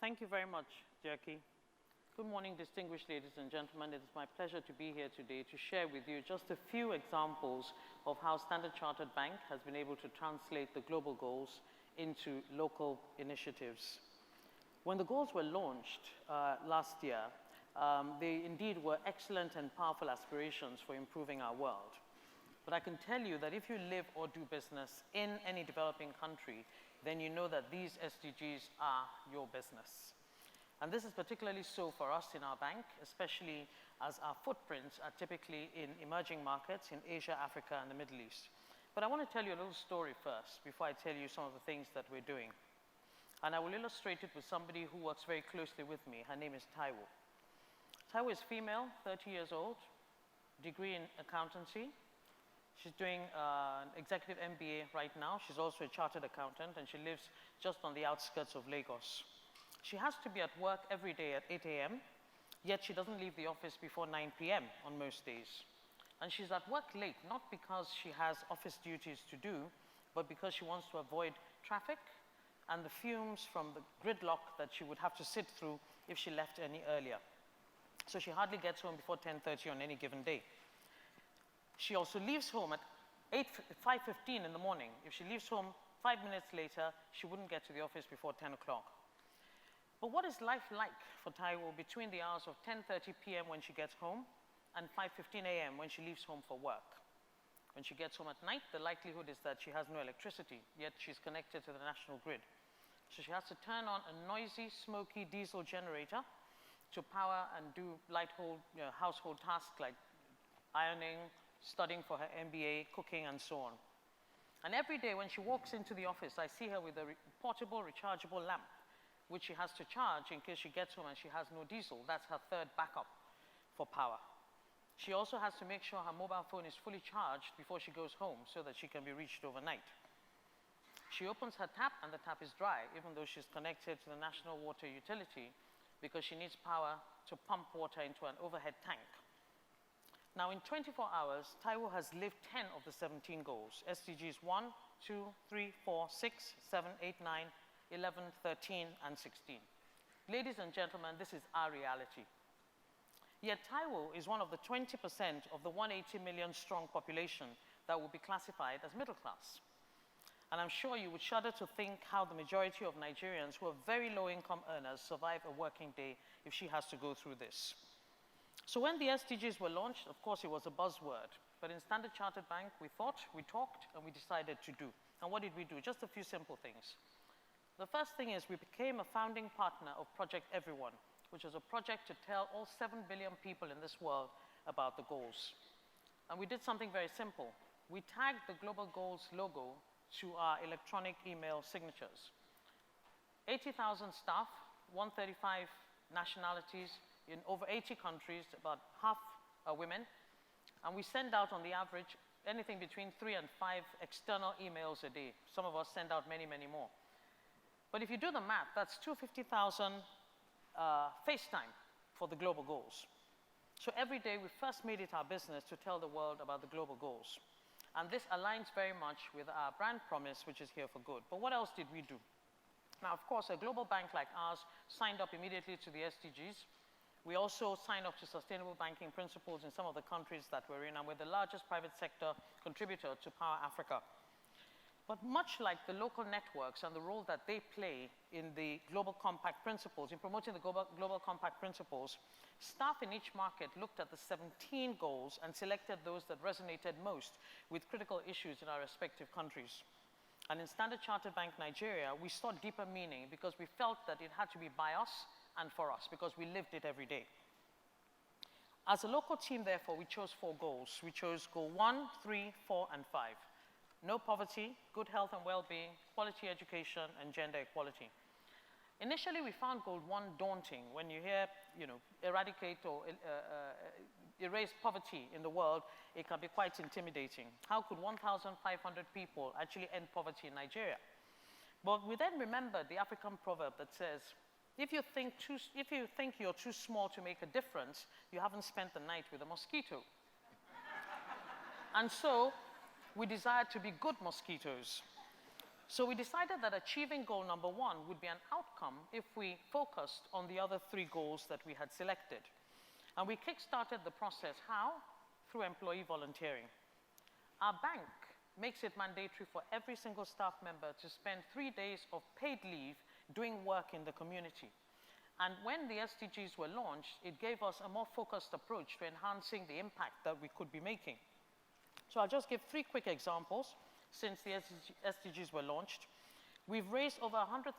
Thank you very much, Jackie. Good morning, distinguished ladies and gentlemen. It is my pleasure to be here today to share with you just a few examples of how Standard Chartered Bank has been able to translate the global goals into local initiatives. When the goals were launched last year, they indeed were excellent and powerful aspirations for improving our world. But I can tell you that if you live or do business in any developing country, then you know that these SDGs are your business. And this is particularly so for us in our bank, especially as our footprints are typically in emerging markets in Asia, Africa, and the Middle East. But I want to tell you a little story first before I tell you some of the things that we're doing. And I will illustrate it with somebody who works very closely with me. Her name is Taiwo. Taiwo is female, 30 years old, degree in accountancy. She's doing an executive MBA right now. She's also a chartered accountant, and she lives just on the outskirts of Lagos. She has to be at work every day at 8 a.m., yet she doesn't leave the office before 9 p.m. on most days. And she's at work late, not because she has office duties to do, but because she wants to avoid traffic and the fumes from the gridlock that she would have to sit through if she left any earlier. So she hardly gets home before 10:30 on any given day. She also leaves home at 5:15 in the morning. If she leaves home 5 minutes later, she wouldn't get to the office before 10 o'clock. But what is life like for Taiwo between the hours of 10:30 p.m. when she gets home and 5:15 a.m. when she leaves home for work? When she gets home at night, the likelihood is that she has no electricity, yet she's connected to the national grid. So she has to turn on a noisy, smoky diesel generator to power and do household tasks like ironing, studying for her MBA, cooking, and so on. And every day when she walks into the office, I see her with a portable, rechargeable lamp, which she has to charge in case she gets home and she has no diesel. That's her third backup for power. She also has to make sure her mobile phone is fully charged before she goes home so that she can be reached overnight. She opens her tap and the tap is dry, even though she's connected to the national water utility, because she needs power to pump water into an overhead tank. Now, in 24 hours, Taiwo has lived 10 of the 17 goals: SDGs 1, 2, 3, 4, 6, 7, 8, 9, 11, 13, and 16. Ladies and gentlemen, this is our reality. Yet Taiwo is one of the 20% of the 180 million strong population that will be classified as middle class. And I'm sure you would shudder to think how the majority of Nigerians who are very low income earners survive a working day if she has to go through this. So when the SDGs were launched, of course, it was a buzzword. But in Standard Chartered Bank, we thought, we talked, and we decided to do. And what did we do? Just a few simple things. The first thing is we became a founding partner of Project Everyone, which is a project to tell all 7 billion people in this world about the goals. And we did something very simple. We tagged the Global Goals logo to our electronic email signatures. 80,000 staff, 135 nationalities in over 80 countries, about half are women. And we send out on the average anything between 3 and 5 external emails a day. Some of us send out many, many more. But if you do the math, that's 250,000 FaceTime for the global goals. So every day we first made it our business to tell the world about the global goals. And this aligns very much with our brand promise, which is here for good. But what else did we do? Now, of course, a global bank like ours signed up immediately to the SDGs. We also signed up to sustainable banking principles in some of the countries that we're in, and we're the largest private sector contributor to Power Africa. But much like the local networks and the role that they play in the Global Compact principles, in promoting the Global Compact principles, staff in each market looked at the 17 goals and selected those that resonated most with critical issues in our respective countries. And in Standard Chartered Bank Nigeria, we saw deeper meaning because we felt that it had to be by us and for us, because we lived it every day. As a local team, therefore, we chose 4 goals. We chose goal 1, 3, 4, and 5. No poverty, good health and well-being, quality education, and gender equality. Initially, we found goal 1 daunting. When you hear, eradicate or erase poverty in the world, it can be quite intimidating. How could 1,500 people actually end poverty in Nigeria? But we then remembered the African proverb that says, if you think you're too small to make a difference, you haven't spent the night with a mosquito. And so we desired to be good mosquitoes. So we decided that achieving goal number 1 would be an outcome if we focused on the other 3 goals that we had selected. And we kick-started the process. How? Through employee volunteering. Our bank makes it mandatory for every single staff member to spend 3 days of paid leave doing work in the community. And when the SDGs were launched, it gave us a more focused approach to enhancing the impact that we could be making. So I'll just give 3 quick examples since the SDGs were launched. We've raised over $100,000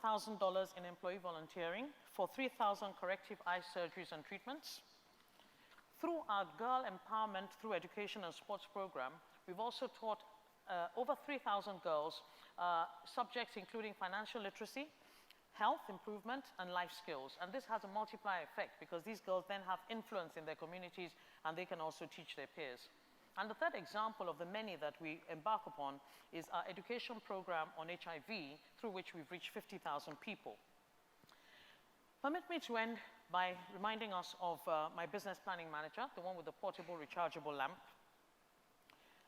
in employee volunteering for 3,000 corrective eye surgeries and treatments. Through our Girl Empowerment Through Education and Sports program, we've also taught over 3,000 girls subjects including financial literacy, health improvement, and life skills. And this has a multiplier effect because these girls then have influence in their communities and they can also teach their peers. And the third example of the many that we embark upon is our education program on HIV, through which we've reached 50,000 people. Permit me to end by reminding us of my business planning manager, the one with the portable rechargeable lamp.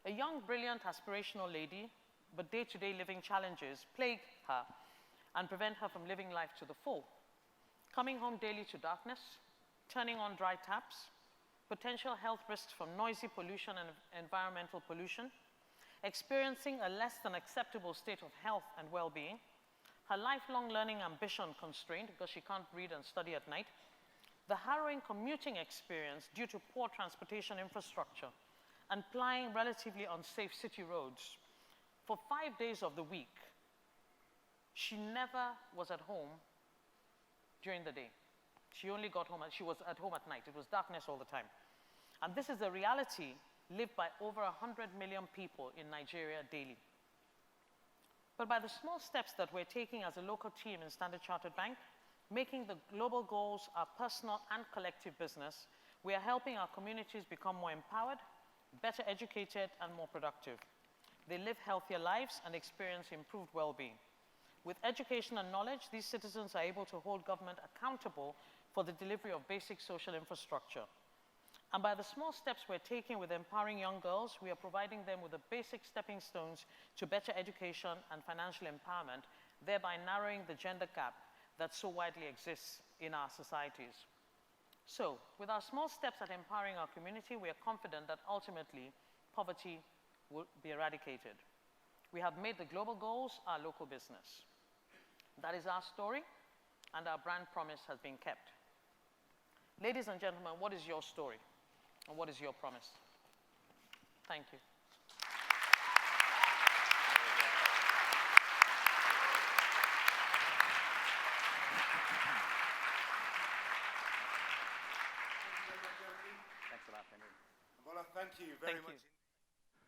A young, brilliant, aspirational lady, but day-to-day living challenges plague her and prevent her from living life to the full. Coming home daily to darkness, turning on dry taps, potential health risks from noisy pollution and environmental pollution, experiencing a less than acceptable state of health and well-being, her lifelong learning ambition constrained because she can't read and study at night, the harrowing commuting experience due to poor transportation infrastructure, and plying relatively unsafe city roads. For 5 days of the week, she never was at home during the day. She only got home, she was at home at night. It was darkness all the time. And this is a reality lived by over 100 million people in Nigeria daily. But by the small steps that we're taking as a local team in Standard Chartered Bank, making the global goals our personal and collective business, we are helping our communities become more empowered, better educated, and more productive. They live healthier lives and experience improved well-being. With education and knowledge, these citizens are able to hold government accountable for the delivery of basic social infrastructure. And by the small steps we're taking with empowering young girls, we are providing them with the basic stepping stones to better education and financial empowerment, thereby narrowing the gender gap that so widely exists in our societies. So, with our small steps at empowering our community, we are confident that ultimately poverty will be eradicated. We have made the global goals our local business. That is our story, and our brand promise has been kept. Ladies and gentlemen, what is your story? And what is your promise? Thank you. Thanks a lot, Henry. Bola, thank you very much.